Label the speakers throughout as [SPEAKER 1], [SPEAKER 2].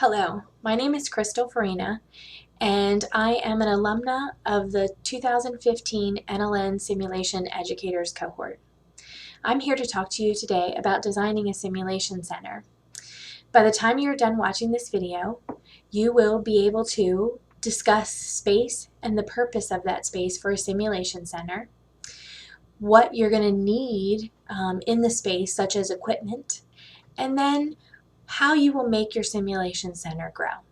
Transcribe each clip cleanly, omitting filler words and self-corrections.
[SPEAKER 1] Hello, my name is Crystal Farina, and I am an alumna of the 2015 NLN Simulation Educators Cohort. I'm here to talk to you today about designing a simulation center. By the time you're done watching this video, you will be able to discuss space and the purpose of that space for a simulation center, what you're going to need in the space, such as equipment, and then how you will make your simulation center grow.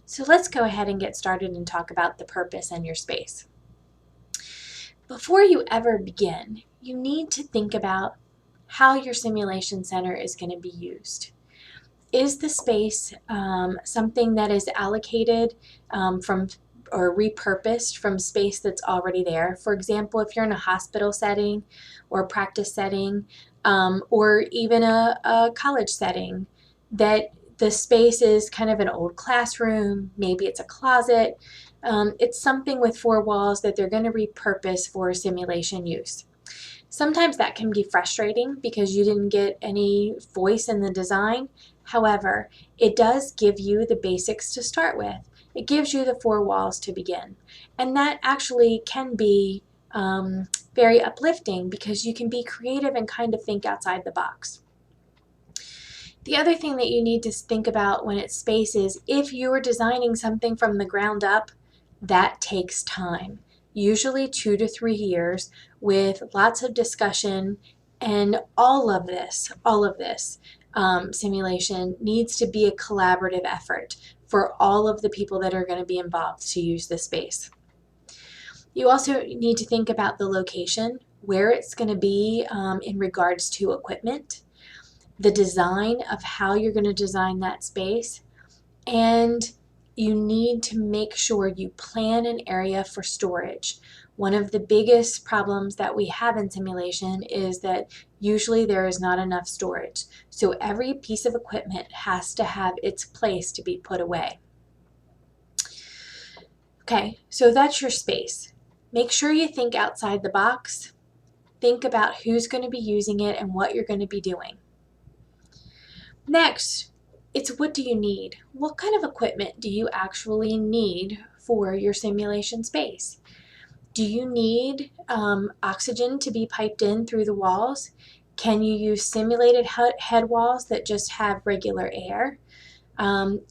[SPEAKER 1] So let's go ahead and get started and talk about the purpose and your space. Before you ever begin, you need to think about how your simulation center is going to be used. Is the space something that is allocated from or repurposed from space that's already there? For example, if you're in a hospital setting or practice setting or even a college setting, that the space is kind of an old classroom, maybe it's a closet. It's something with four walls that they're going to repurpose for simulation use. Sometimes that can be frustrating because you didn't get any voice in the design. However, it does give you the basics to start with. It gives you the four walls to begin. And that actually can be very uplifting because you can be creative and kind of think outside the box. The other thing that you need to think about when it's space is if you are designing something from the ground up, that takes time, usually 2 to 3 years, with lots of discussion, and all of this simulation needs to be a collaborative effort for all of the people that are going to be involved to use the space. You also need to think about the location, where it's going to be in regards to equipment, the design of how you're going to design that space, and you need to make sure you plan an area for storage. One of the biggest problems that we have in simulation is that usually there is not enough storage. So every piece of equipment has to have its place to be put away. Okay, so that's your space. Make sure you think outside the box. Think about who's going to be using it and what you're going to be doing. Next, it's what do you need? What kind of equipment do you actually need for your simulation space? Do you need oxygen to be piped in through the walls? Can you use simulated head walls that just have regular air?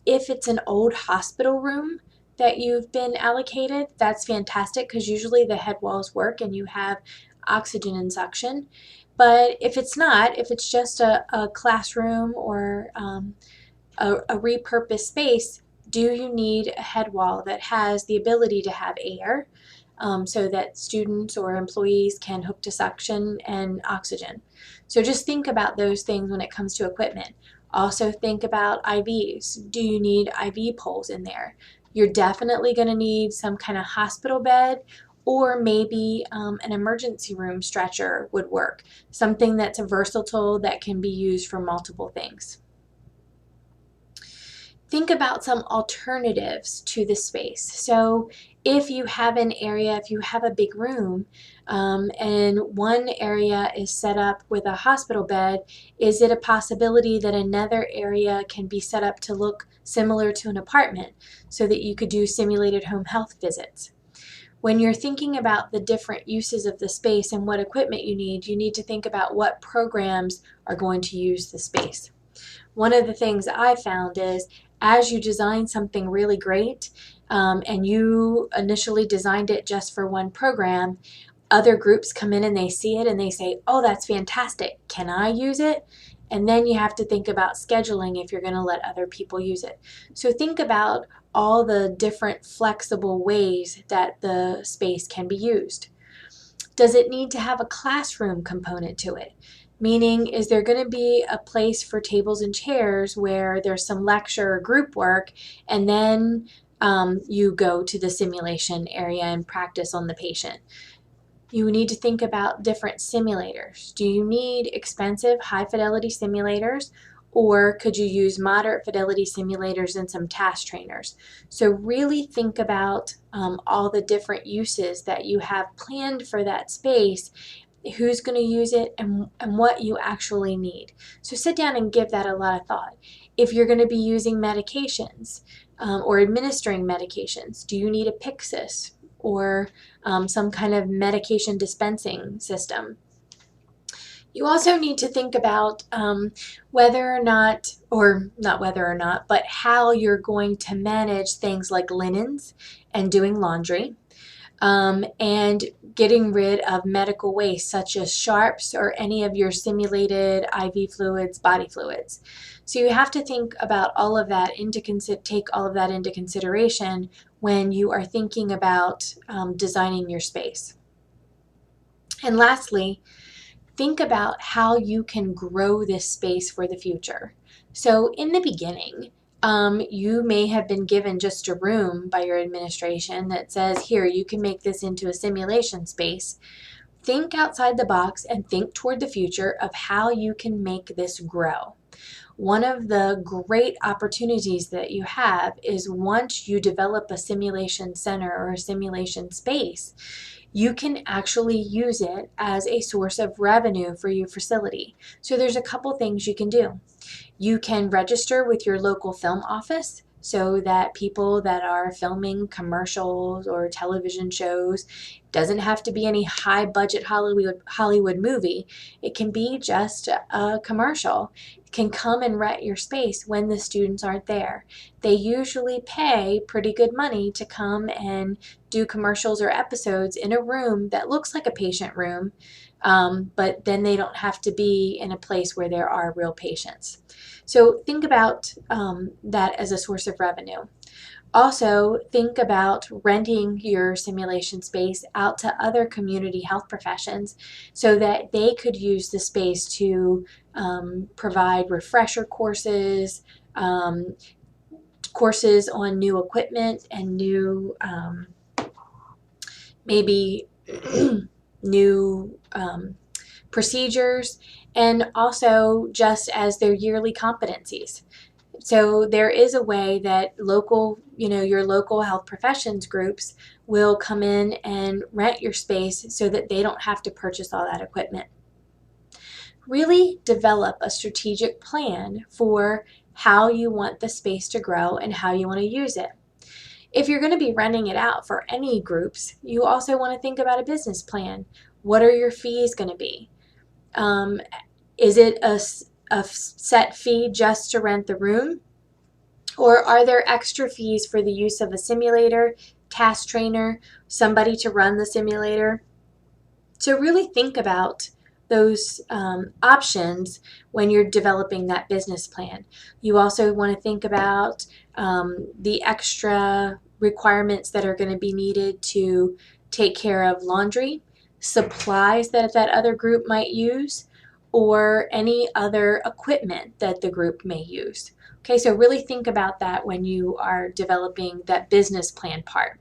[SPEAKER 1] If it's an old hospital room that you've been allocated, that's fantastic because usually the head walls work and you have oxygen and suction. But if it's not, if it's just a classroom or a repurposed space, do you need a head wall that has the ability to have air so that students or employees can hook to suction and oxygen? So just think about those things when it comes to equipment. Also think about IVs. Do you need IV poles in there? You're definitely going to need some kind of hospital bed, or maybe an emergency room stretcher would work. Something that's versatile that can be used for multiple things. Think about some alternatives to the space. So if you have an area, if you have a big room, and one area is set up with a hospital bed, is it a possibility that another area can be set up to look similar to an apartment so that you could do simulated home health visits? When you're thinking about the different uses of the space and what equipment you need to think about what programs are going to use the space. One of the things I found is as you design something really great and you initially designed it just for one program, other groups come in and they see it and they say, oh, that's fantastic. Can I use it? And then you have to think about scheduling if you're going to let other people use it. So think about all the different flexible ways that the space can be used. Does it need to have a classroom component to it? Meaning, is there going to be a place for tables and chairs where there's some lecture or group work, and then you go to the simulation area and practice on the patient? You need to think about different simulators. Do you need expensive high fidelity simulators, or could you use moderate fidelity simulators and some task trainers? So really think about all the different uses that you have planned for that space, who's going to use it, and what you actually need. So sit down and give that a lot of thought. If you're going to be using medications or administering medications, do you need a Pyxis or some kind of medication dispensing system? You also need to think about whether or not, or not whether or not, but how you're going to manage things like linens and doing laundry, and getting rid of medical waste such as sharps or any of your simulated IV fluids, body fluids. So you have to think about all of that take all of that into consideration when you are thinking about designing your space. And lastly, think about how you can grow this space for the future. So in the beginning, you may have been given just a room by your administration that says, here, you can make this into a simulation space. Think outside the box and think toward the future of how you can make this grow. One of the great opportunities that you have is once you develop a simulation center or a simulation space, you can actually use it as a source of revenue for your facility. So there's a couple things you can do. You can register with your local film office so that people that are filming commercials or television shows, doesn't have to be any high budget Hollywood movie. It can be just a commercial. Can come and rent your space when the students aren't there. They usually pay pretty good money to come and do commercials or episodes in a room that looks like a patient room, but then they don't have to be in a place where there are real patients. So think about that as a source of revenue. Also, think about renting your simulation space out to other community health professions so that they could use the space to provide refresher courses, courses on new equipment and new, maybe new procedures, and also just as their yearly competencies. So there is a way that your local health professions groups will come in and rent your space so that they don't have to purchase all that equipment. Really develop a strategic plan for how you want the space to grow and how you want to use it. If you're going to be renting it out for any groups, you also want to think about a business plan. What are your fees going to be? Is it a set fee just to rent the room? Or are there extra fees for the use of a simulator, task trainer, somebody to run the simulator? So really think about those options when you're developing that business plan. You also want to think about the extra requirements that are going to be needed to take care of laundry, supplies that other group might use, or any other equipment that the group may use. Okay, so really think about that when you are developing that business plan part.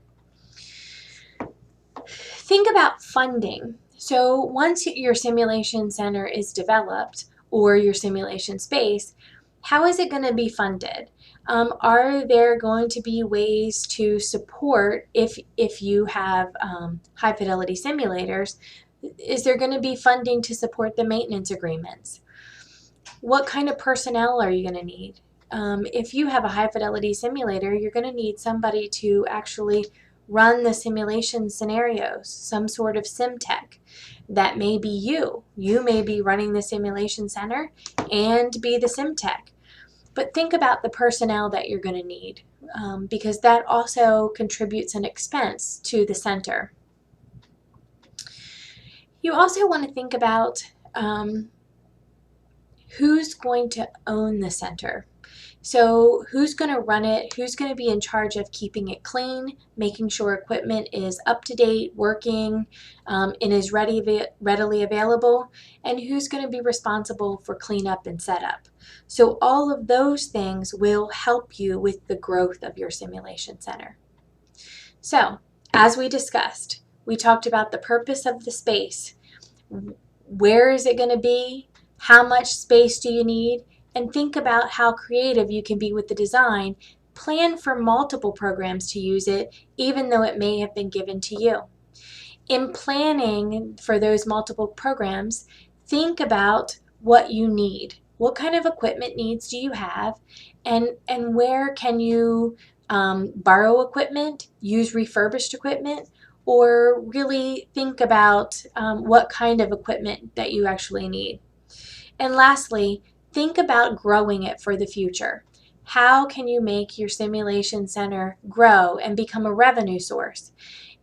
[SPEAKER 1] Think about funding. So once your simulation center is developed, or your simulation space, how is it going to be funded? Are there going to be ways to support, if you have high fidelity simulators, is there going to be funding to support the maintenance agreements? What kind of personnel are you going to need? If you have a high fidelity simulator, you're going to need somebody to actually run the simulation scenarios, some sort of sim tech. That may be you. You may be running the simulation center and be the sim tech. But think about the personnel that you're going to need, because that also contributes an expense to the center. You also want to think about who's going to own the center. So who's going to run it, who's going to be in charge of keeping it clean, making sure equipment is up to date, working, and is readily available, and who's going to be responsible for cleanup and setup. So all of those things will help you with the growth of your simulation center. So as we discussed, we talked about the purpose of the space. Where is it going to be? How much space do you need? And think about how creative you can be with the design. Plan for multiple programs to use it, even though it may have been given to you. In planning for those multiple programs, think about what you need. what kind of equipment needs do you have, and where can you borrow equipment, use refurbished equipment, or really think about what kind of equipment that you actually need. And lastly, think about growing it for the future. How can you make your simulation center grow and become a revenue source?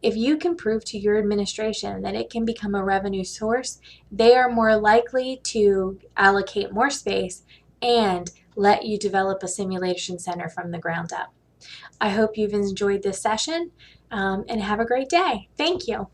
[SPEAKER 1] If you can prove to your administration that it can become a revenue source, they are more likely to allocate more space and let you develop a simulation center from the ground up. I hope you've enjoyed this session and have a great day. Thank you.